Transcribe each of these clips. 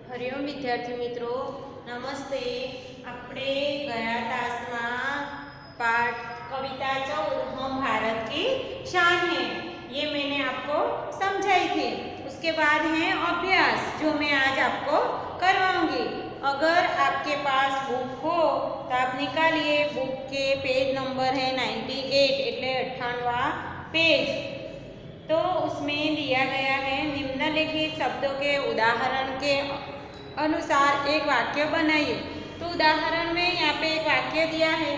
हरिओम विद्यार्थी मित्रों, नमस्ते। अपने गया तासમાં पाठ कविता 14 हम भारत की शान है, ये मैंने आपको समझाई थी। उसके बाद है अभ्यास, जो मैं आज आपको करवाऊंगी। अगर आपके पास बुक हो तो आप निकालिए। बुक के पेज नंबर है 98 એટલે 98वां पेज। तो उसमें दिया गया है निम्नलिखित शब्दों के उदाहरण के अनुसार एक वाक्य बनाइए। तो उदाहरण में यहाँ पे एक वाक्य दिया है,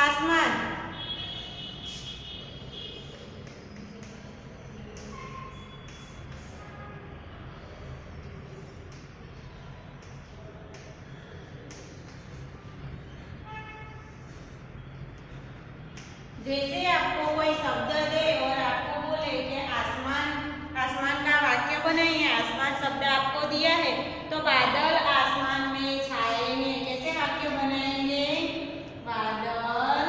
आसमान। जैसे आपको कोई शब्द दे और आपको बोले कि आसमान, आसमान का वाक्य बनाइए। आसमान शब्द आपको दिया है, तो बादल आसमान में छाए हैं, कैसे वाक्य बनाएंगे? बादल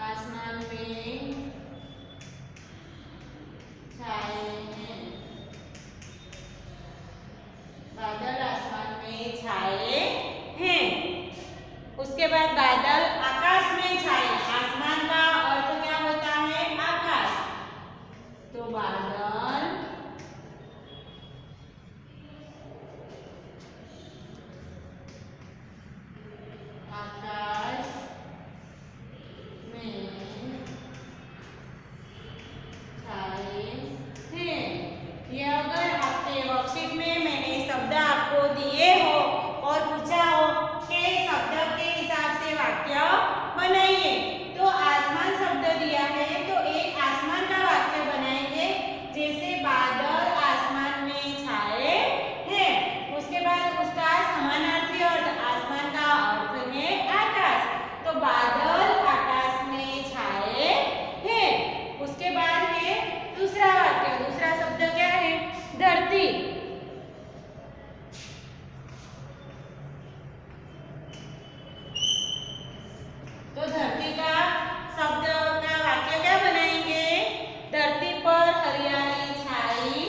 आसमान में छाए हैं। बादल आसमान में छाए हैं। उसके बाद बादल आकाश में छाए। आसमान का अर्थ क्या होता है? आकाश। तो बादल आकाश में छाए हैं। ये अगर आपके वर्कशीट में मैंने शब्द आपको दिए हो और पूछा हो कि शब्द के हिसाब से वाक्य बनाइए, तो आसमान शब्द दिया है तो एक आसमान का वाक्य बनाएंगे, जैसे बादल आसमान में छाए हैं। उसके बाद उसका समानार्थी अर्थ, आसमान का अर्थ है आकाश, तो बादल आकाश में छाए हैं। उसके बाद है दूसरा वाक्य। दूसरा शब्द क्या है? धरती। तो धरती का शब्द का वाक्य क्या बनाएंगे? धरती पर हरियाली छाई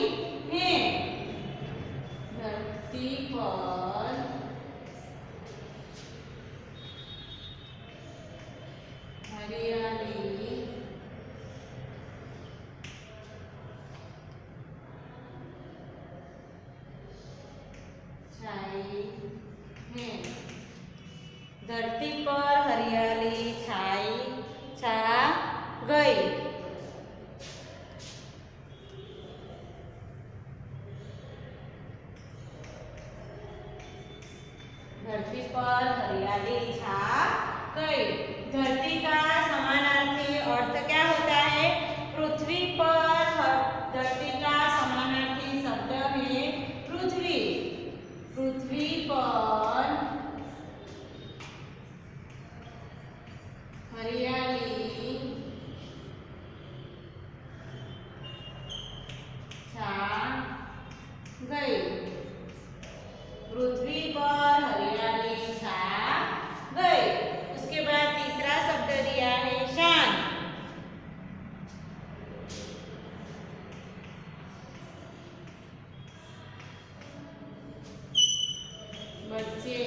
है। धरती पर हरियाली छाई है। धरती पर हरियाली छा गई। धरती पर हरियाली छा गई। धरती का समानार्थी अर्थ क्या होता है? पृथ्वी पर। धरती का समानार्थी शब्द है पृथ्वी। पृथ्वी पर हरियाली छा गई। पृथ्वी पर हरियाली छा गई। उसके बाद तीसरा शब्द दिया है शान। बच्चे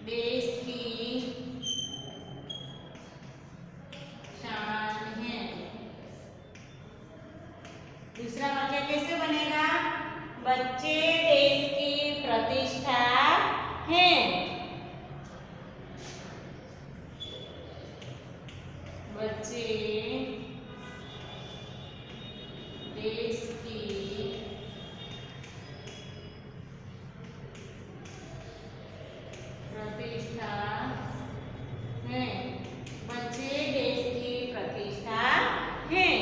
देश की शान है। दूसरा वाक्य कैसे बनेगा? बच्चे देश की प्रतिष्ठा हैं। बच्चे देश की प्रतिष्ठा है। बच्चे देश की प्रतिष्ठा हैं।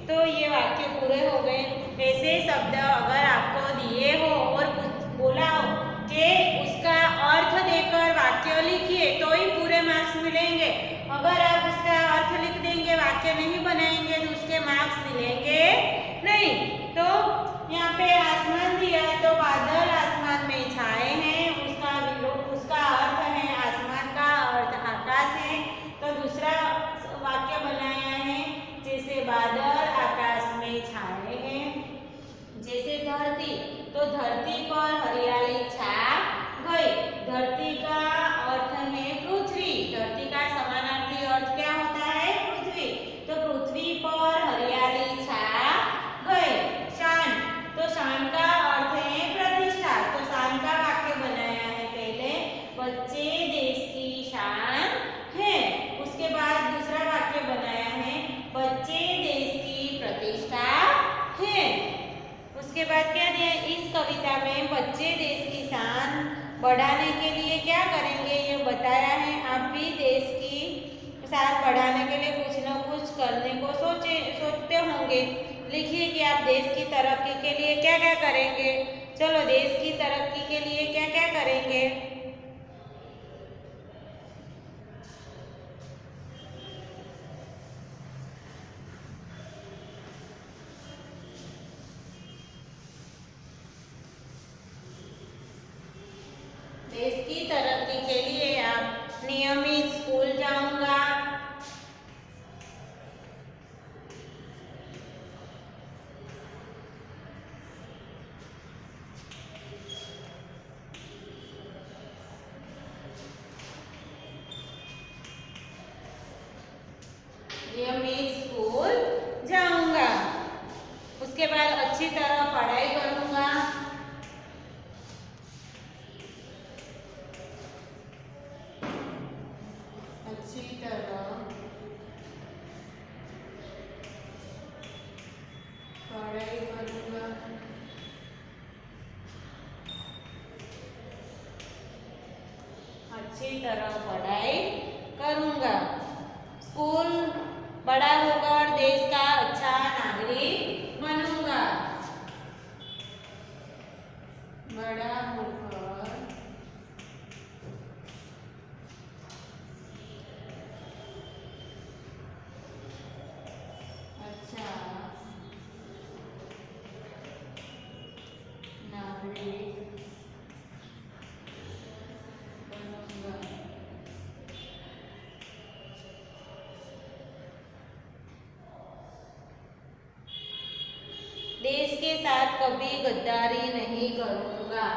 तो ये वाक्य पूरे हो गए। ऐसे शब्द अगर आपको दिए हो और बोला हो कि उसका अर्थ देकर वाक्य लिखिए, तो ही पूरे मार्क्स मिलेंगे। अगर आप उसका अर्थ लिख देंगे, वाक्य नहीं बनाएंगे, तो उसके मार्क्स मिलेंगे नहीं। तो यहाँ पे आसमान दिया, तो बादल आसमान में छाए हैं, उसका अर्थ है बढ़ाने के लिए क्या करेंगे ये बताया है। आप भी देश की साथ बढ़ाने के लिए कुछ न कुछ करने को सोचते होंगे। लिखिए कि आप देश की तरक्की के लिए क्या क्या करेंगे। चलो, देश की तरक्की के लिए क्या क्या करेंगे। देश की तरक्की के लिए आप नियमित स्कूल जाऊंगा, नियमित स्कूल जाऊंगा। उसके बाद अच्छी तरह पढ़ाई करूंगा, अच्छी तरह पढ़ाई करूंगा, अच्छी तरह पढ़ाई करूंगा। स्कूल बड़ा होकर देश का अच्छा नागरिक बनूंगा, बड़ा होकर अच्छा नागरिक बनूंगा। देश के साथ कभी गद्दारी नहीं करूंगा,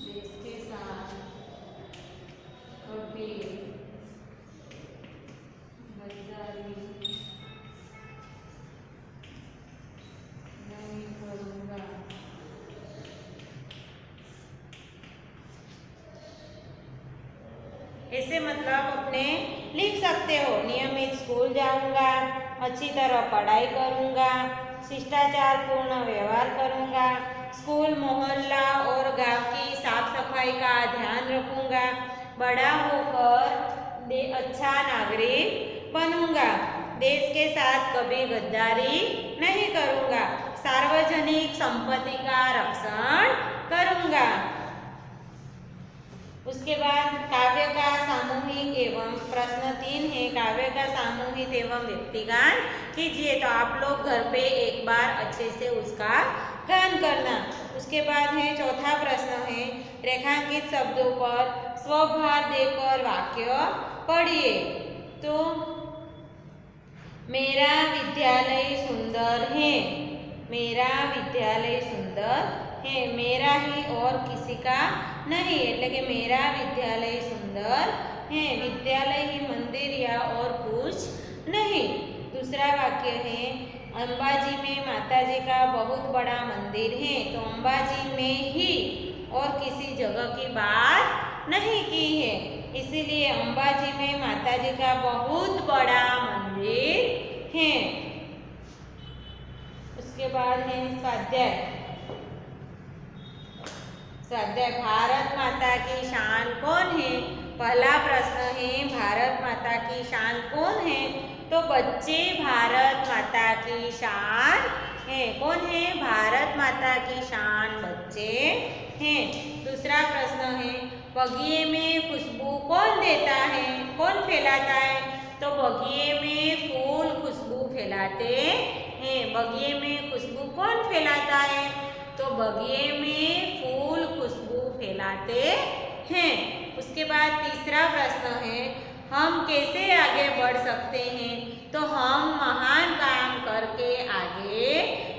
देश के साथ कभी गद्दारी नहीं करूंगा। ऐसे मतलब अपने लिख सकते हो। नियमित स्कूल जाऊंगा, अच्छी तरह पढ़ाई करूंगा, शिष्टाचार पूर्ण व्यवहार करूंगा, स्कूल मोहल्ला और गांव की साफ सफाई का ध्यान रखूंगा, बड़ा होकर अच्छा नागरिक बनूंगा, देश के साथ कभी गद्दारी नहीं करूंगा, सार्वजनिक संपत्ति का रक्षण करूंगा। उसके बाद काव्य का सामूहिक एवं प्रश्न 3 है। काव्य का सामूहिक एवं व्यक्तिगान कीजिए। तो आप लोग घर पे एक बार अच्छे से उसका गान करना। उसके बाद है चौथा प्रश्न है, रेखांकित शब्दों पर स्वभार देकर वाक्य पढ़िए। तो मेरा विद्यालय सुंदर है, मेरा विद्यालय सुंदर है, मेरा ही और किसी का नहीं, એટલે કે मेरा विद्यालय सुंदर है, विद्यालय ही मंदिर या और कुछ नहीं। दूसरा वाक्य है, अंबाजी में माताजी का बहुत बड़ा मंदिर है। तो अंबाजी में ही और किसी जगह की बात नहीं की है, इसीलिए अंबाजी में माताजी का बहुत बड़ा मंदिर है। उसके बाद है स्वाध्याय। स्वाध्याय, भारत माता की शान कौन है। पहला प्रश्न है, भारत माता की शान कौन है। तो बच्चे भारत माता की शान है। कौन है, भारत माता की शान बच्चे हैं। दूसरा प्रश्न है, बगिए में खुशबू कौन देता है, कौन फैलाता है। तो बगिए में फूल खुशबू फैलाते हैं। बगिए में खुशबू कौन फैलाता है। तो बगिए में फूल खुशबू फैलाते हैं। उसके बाद तीसरा प्रश्न है, हम कैसे आगे बढ़ सकते हैं। तो हम महान काम करके आगे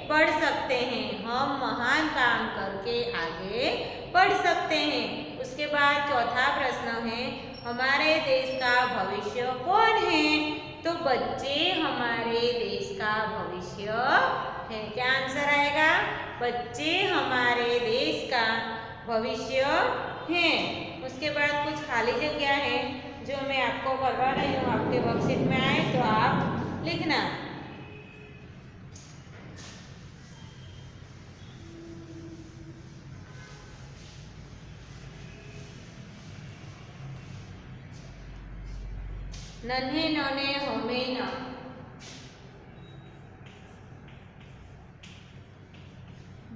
बढ़ सकते हैं। हम महान काम करके आगे बढ़ सकते हैं। उसके बाद चौथा प्रश्न है, हमारे देश का भविष्य कौन है। तो बच्चे हमारे देश का भविष्य है। क्या आंसर आएगा, बच्चे हमारे देश का भविष्य हैं। उसके बाद कुछ खाली जगह है जो मैं आपको करवा रही हूँ, आपके वर्कशीट में आए तो आप लिखना। नन्हे नने हमें न,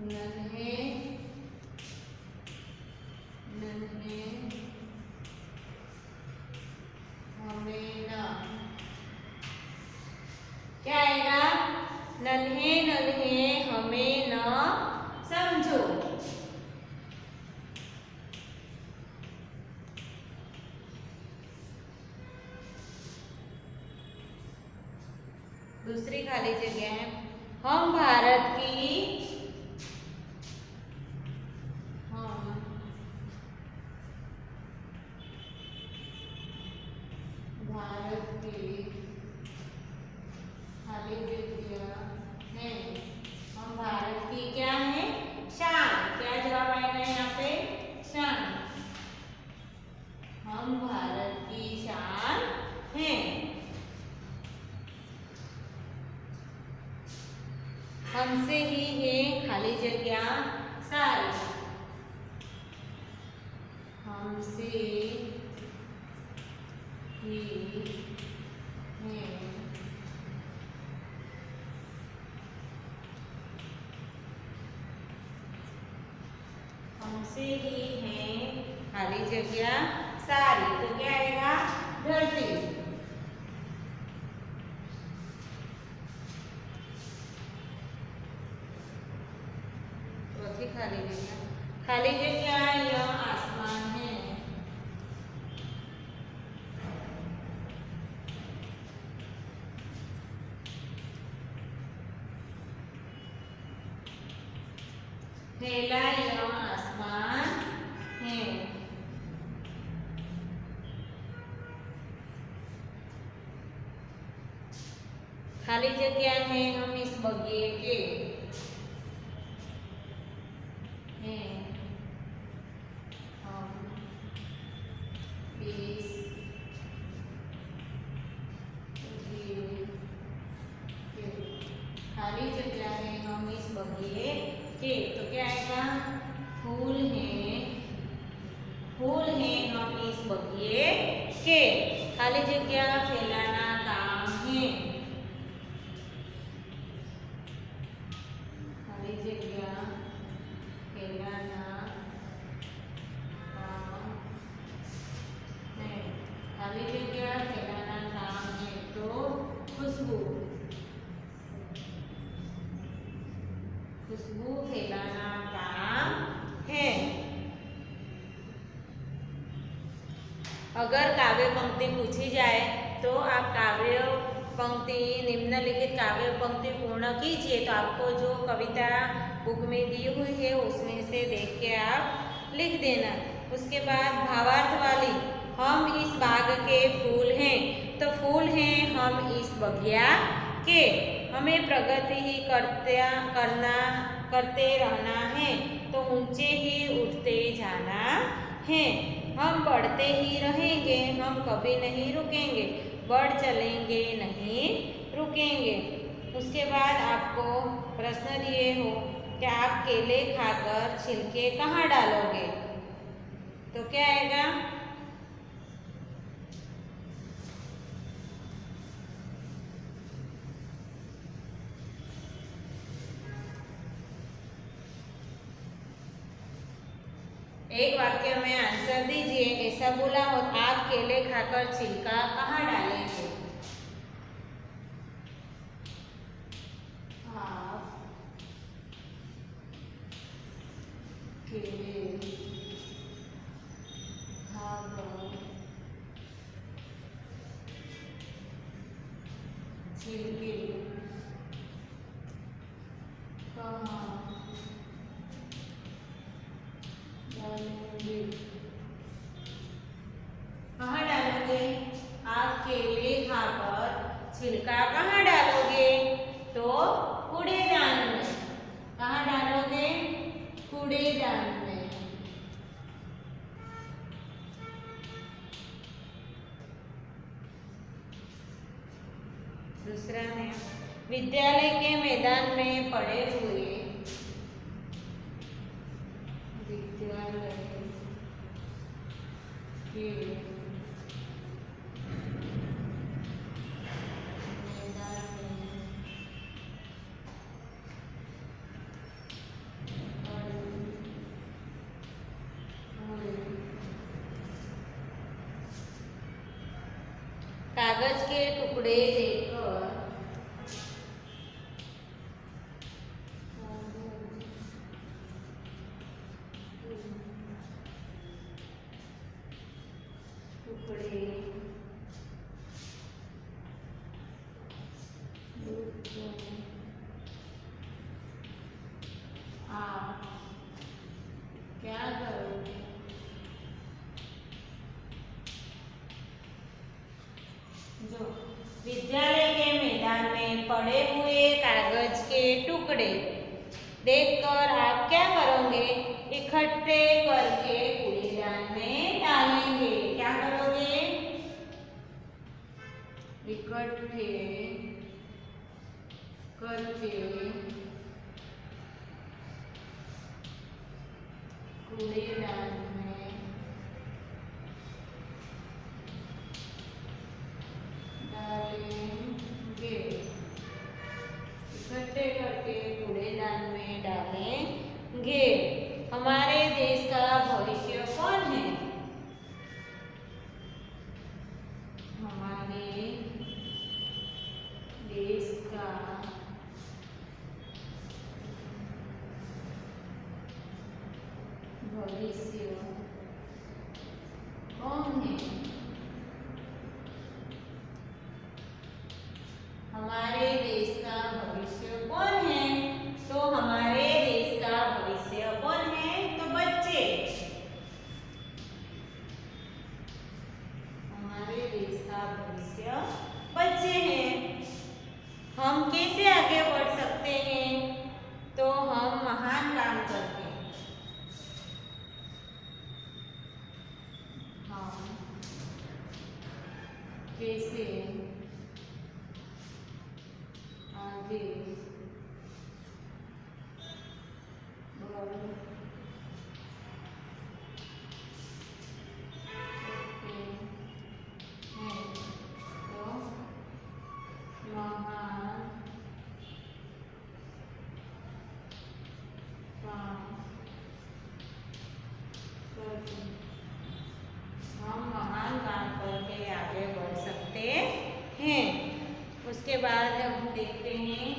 नन्हे नन्हे हमें न, क्या आएगा? नन्हे नन्हे हमें न समझो। दूसरी खाली जगह है, हम भारत की, हम भारत की खाली जगह है, हम भारत की क्या है? शान। क्या जवाब आएगा यहाँ पे? शान। हम भारत की शान हैं। हमसे ही है खाली जगह सारी, हमसे ही है हमसे ही है खाली जगह सारी। तो क्या आएगा? धरती। चौथी खाली जगह यह आसमान है, फैला यह आसमान है। खाली जगह है हम इस बगिए के हैं, हम इस बगिए के, खाली जगह है हम इस बगिए के। तो क्या आएगा? फूल हैं हम इस बगिए के। खाली जगह फैलाना काम है, खाली जगह फैलाना काम है, खाली जगह फैलाना काम है। तो खुशबू फैलाना काम है। अगर काव्य पंक्ति पूछी जाए तो आप काव्य पंक्ति, निम्नलिखित काव्य पंक्ति पूर्ण कीजिए। तो आपको जो कविता बुक में दी हुई है उसमें से देख के आप लिख देना। उसके बाद भावार्थ वाली, हम इस बाग के फूल हैं। तो फूल हैं हम इस बगिया के। हमें प्रगति ही करते रहना है, तो ऊंचे ही उठते जाना है। हम बढ़ते ही रहेंगे, हम कभी नहीं रुकेंगे, बढ़ चलेंगे नहीं रुकेंगे। उसके बाद आपको प्रश्न दिए हो कि आप केले खाकर छिलके कहाँ डालोगे? तो क्या आएगा? एक वाक्य में आंसर दीजिए। ऐसा बोला हो, आप केले खाकर छिलका कहाँ डालेंगे? आप केले खाकर छिलके कहाँ डालोगे? कहाँ डालोगे? आप केले खाकर छिलका कहाँ डालोगे? तो कूड़ेदान में। कहाँ डालोगे? कूड़ेदान में। दूसरा है, विद्यालय के मैदान में पड़े हुए, विद्यालय के कागज के टुकड़े देखकर आप क्या करोगे? जो विद्यालय के मैदान में पड़े हुए कागज के टुकड़े देखकर आप क्या करोगे? इकट्ठे करके कूड़ेदान में डालेंगे। क्या करोगे? इकट्ठे करके कूड़ेदान में डालेंगे। इकट्ठे करके कूड़ेदान में डालेंगे। हमारे देश का भविष्य कौन है? हमारे देश का भविष्य कौन है? हमारे देश का भविष्य कौन है? तो हमारे देश का भविष्य कौन है? तो बच्चे। हमारे देश का भविष्य बच्चे हैं। हम कैसे आगे बढ़ सकते हैं? तो हम महान काम करके हम कैसे आगे बढ़ सकते हैं? तो महान काम करके हम महान काम करके आगे बढ़ सकते हैं। उसके बाद हम देखते हैं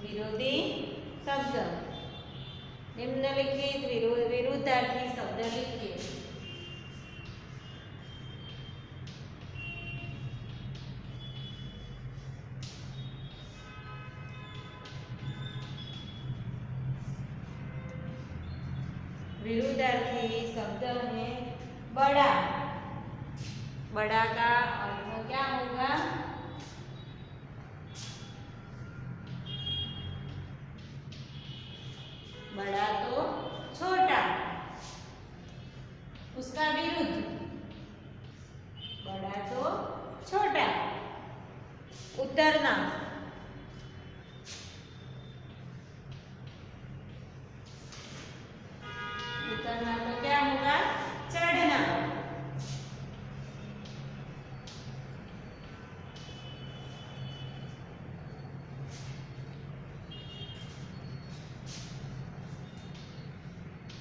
विरोधी शब्द। निम्नलिखित विरुद्धार्थी शब्द लिखिए। विरुद्धार्थी शब्द है बड़ा। बड़ा का अर्थ क्या होगा? बड़ा तो छोटा, उसका विरुद्ध बड़ा तो छोटा। उतरना, उतरना तो क्या होगा? चढ़ना।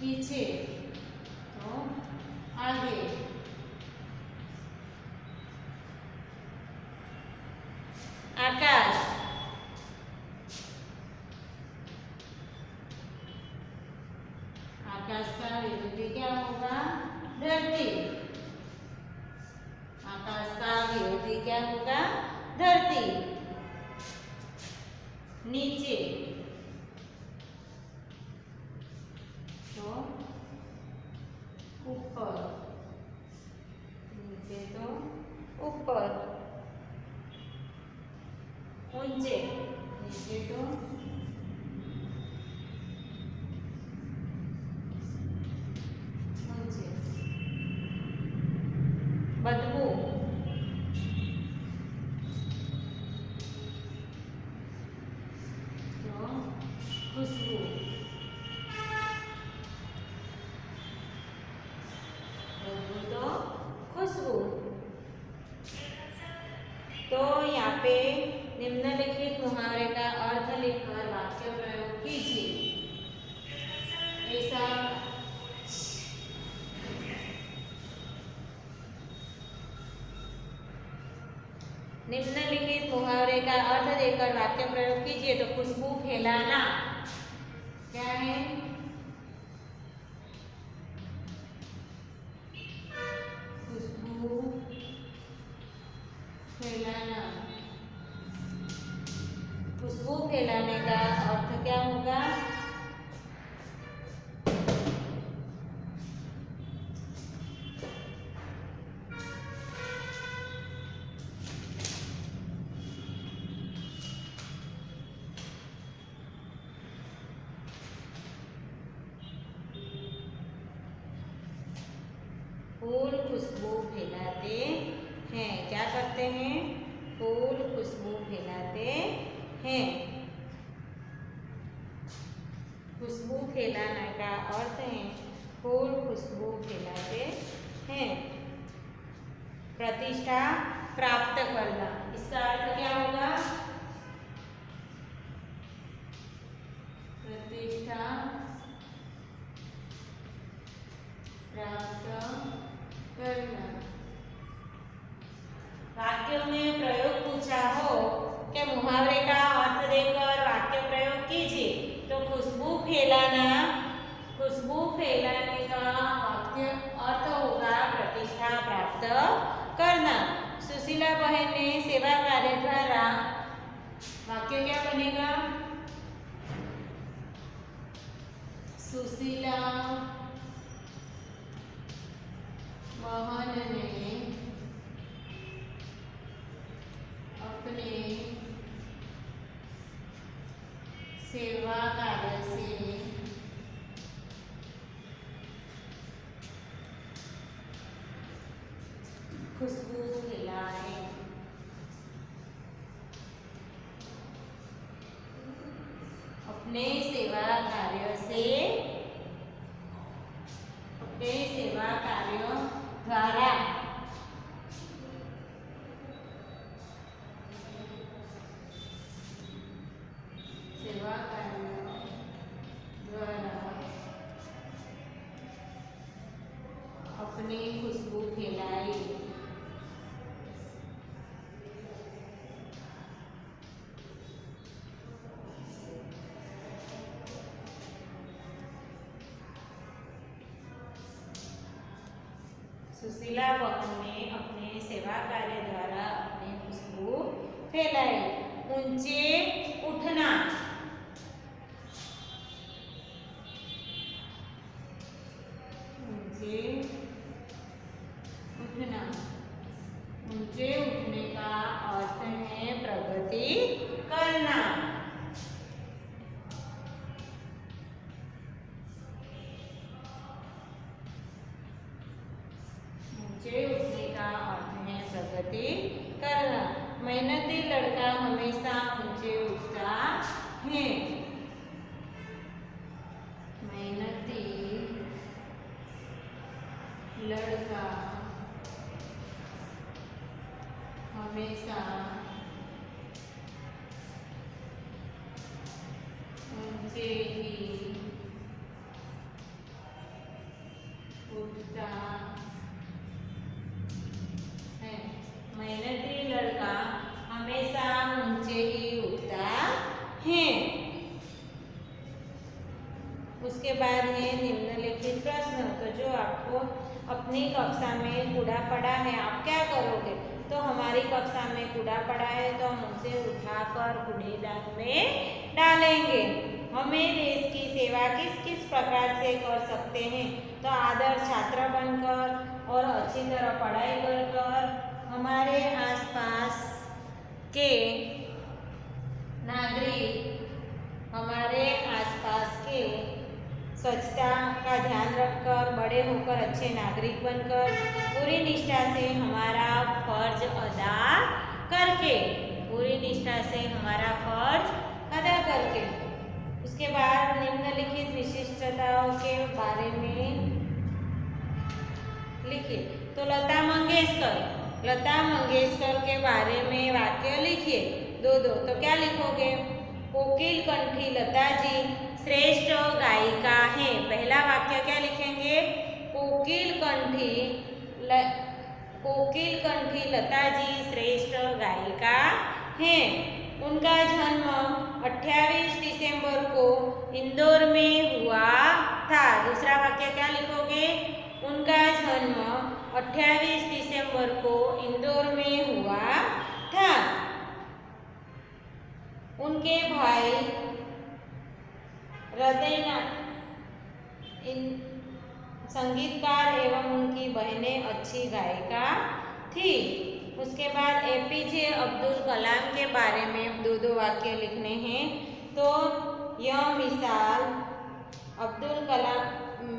पीछे तो आगे। आकाश, आकाश का विरोधी क्या होगा? धरती। आकाश का विरोधी क्या होगा? धरती। नीचे तो ऊपर। नीचे तो ऊपर। ऊंचे, नीचे तो ऊंचे। बदबू, तो खुशबू। बदबू तो खुशबू। तो यहाँ पे वाक्य प्रयोग कीजिए। ऐसा निम्नलिखित मुहावरे का अर्थ देकर वाक्य प्रयोग कीजिए। तो खुशबू फैलाना क्या है? खुशबू फैलाना। खुशबू फैलाने का अर्थ क्या होगा? फूल खुशबू फैलाते हैं। क्या करते हैं? फूल खुशबू फैलाते हैं। खुशबू फैलाने का अर्थ है फूल खुशबू फैलाते हैं। प्रतिष्ठा प्राप्त करना, इसका अर्थ क्या होगा? प्रतिष्ठा प्राप्त करना। वाक्यों में प्रयोग पूछा हो कि मुहावरे का अर्थ देकर वाक्य प्रयोग कीजिए। तो खुशबू फैलाना, खुशबू फैलाने का वाक्य अर्थ होगा प्रतिष्ठा प्राप्त करना। सुशीला बहन ने सेवा कार्य द्वारा, वाक्य क्या बनेगा? सुशीला बहन ने अपने सेवा कार्य से खुशबू फैलाई। अपने सेवा कार्य से, अपने सेवा कार्यों द्वारा सेवा कार्यों द्वारा अपनी खुशबू फैलाई। सुशीला बहन ने अपने सेवा कार्य द्वारा अपनी खुशबू फैलाई। ऊंचे उठना, ऊंचे उठना। ऊंचे उठने का अर्थ है प्रगति करना। ऊंचे उठने का अर्थ है प्रगति करना। मेहनती लड़का हमेशा ऊंचे उठता है। मेहनती लड़का हमेशा ऊंचे ही उठता है। मेहनती लड़का हमेशा ऊंचे ही उठता है। उसके बाद है निम्नलिखित प्रश्न। तो जो आपको अपनी कक्षा में कूड़ा पड़ा है, आप क्या करोगे? तो हमारी कक्षा में कूड़ा पड़ा है तो हम उसे उठाकर कूड़ेदान में डालेंगे। हमें देश की सेवा किस किस प्रकार से कर सकते हैं? तो आदर्श छात्र बनकर और अच्छी तरह पढ़ाई कर हमारे आसपास के नागरिक, हमारे आसपास के स्वच्छता का ध्यान रखकर बड़े होकर अच्छे नागरिक बनकर पूरी निष्ठा से हमारा फर्ज अदा करके, पूरी निष्ठा से हमारा फर्ज अदा करके। उसके बाद निम्नलिखित विशिष्टताओं के बारे में लिखिए। तो लता मंगेशकर के बारे में वाक्य लिखिए। दो तो क्या लिखोगे? कोकिल कंठी लता जी श्रेष्ठ गायिका हैं। पहला वाक्य क्या लिखेंगे? कोकिल कंठी लता जी श्रेष्ठ गायिका हैं। उनका जन्म 28 दिसंबर को इंदौर में हुआ था। दूसरा वाक्य क्या लिखोगे? उनका जन्म 28 दिसंबर को इंदौर में हुआ था। उनके भाई हृदयनाथ संगीतकार एवं उनकी बहनें अच्छी गायिका थी। उसके बाद एपीजे अब्दुल कलाम के बारे में दो वाक्य लिखने हैं। तो यह मिसाल अब्दुल कलाम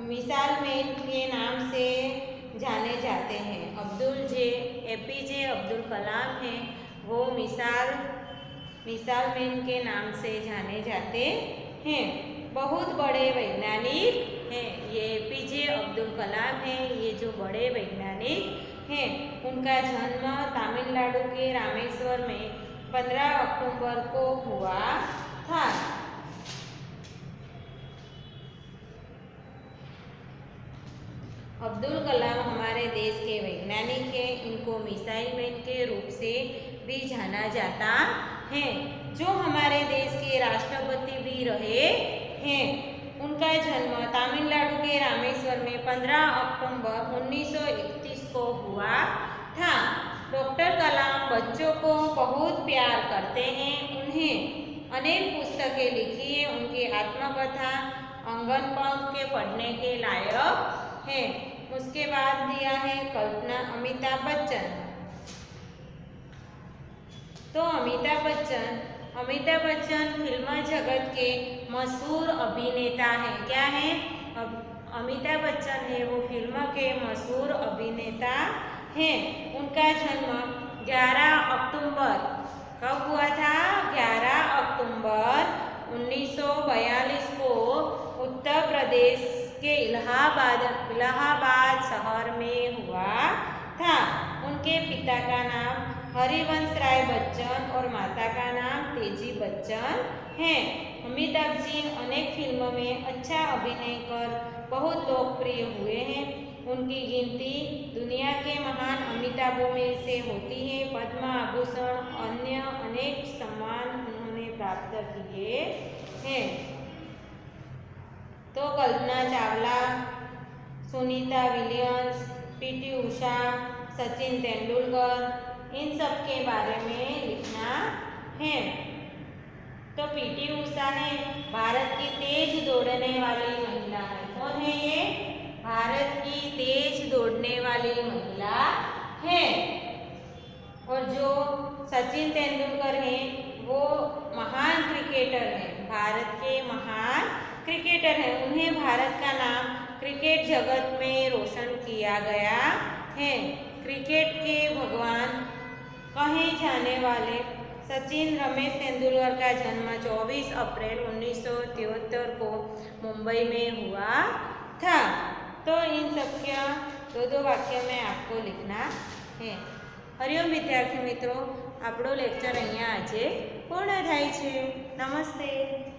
मिसाल मैन के नाम से जाने जाते हैं। एपीजे अब्दुल कलाम हैं, वो मिसाल मैन के नाम से जाने जाते हैं। बहुत बड़े वैज्ञानिक हैं। ये एपीजे अब्दुल कलाम हैं, ये जो बड़े वैज्ञानिक हैं। उनका जन्म तमिलनाडु के रामेश्वर में 15 अक्टूबर को हुआ था। अब्दुल कलाम हमारे देश के वैज्ञानिक हैं। इनको मिसाइल मैन के रूप से भी जाना जाता है, जो हमारे देश के राष्ट्रपति भी रहे हैं। उनका जन्म तमिलनाडु के रामेश्वर में 15 अक्टूबर 1931 को हुआ था। डॉक्टर कलाम बच्चों को बहुत प्यार करते हैं। उन्हें अनेक पुस्तकें लिखी है। उनकी आत्मकथा अंगन पंख के पढ़ने के लायक है। उसके बाद दिया है कल्पना अमिताभ बच्चन। तो अमिताभ बच्चन फिल्म जगत के मशहूर अभिनेता हैं। क्या है? अमिताभ बच्चन है वो फिल्म के मशहूर अभिनेता हैं। उनका जन्म 11 अक्टूबर कब हुआ था? 11 अक्टूबर 1942 को उत्तर प्रदेश के इलाहाबाद शहर में हुआ था। उनके पिता का नाम हरिवंश राय बच्चन और माता का नाम तेजी बच्चन है। अमिताभ जी अनेक फिल्मों में अच्छा अभिनय कर बहुत लोकप्रिय हुए हैं। उनकी गिनती दुनिया के महान अमिताभों में से होती है। पद्म आभूषण अन्य अनेक सम्मान उन्होंने प्राप्त किए हैं। तो कल्पना चावला, सुनीता विलियम्स, पीटी उषा, सचिन तेंदुलकर, इन सब के बारे में लिखना है। तो पीटी उषा है भारत की तेज दौड़ने वाली महिला है। कौन है ये? भारत की तेज दौड़ने वाली महिला है। और जो सचिन तेंदुलकर हैं वो महान क्रिकेटर हैं, भारत के महान क्रिकेटर हैं। उन्हें भारत का नाम क्रिकेट जगत में रोशन किया गया है। क्रिकेट के भगवान कहे जाने वाले सचिन रमेश तेंदुलकर का जन्म 24 अप्रैल 1973 को मुंबई में हुआ था। तो इन सब का दो वाक्य में आपको लिखना है। हरिओम विद्यार्थी मित्रों, આપણો લેક્ચર અહીંયા આજે પૂર્ણ થાય છે। નમસ્તે।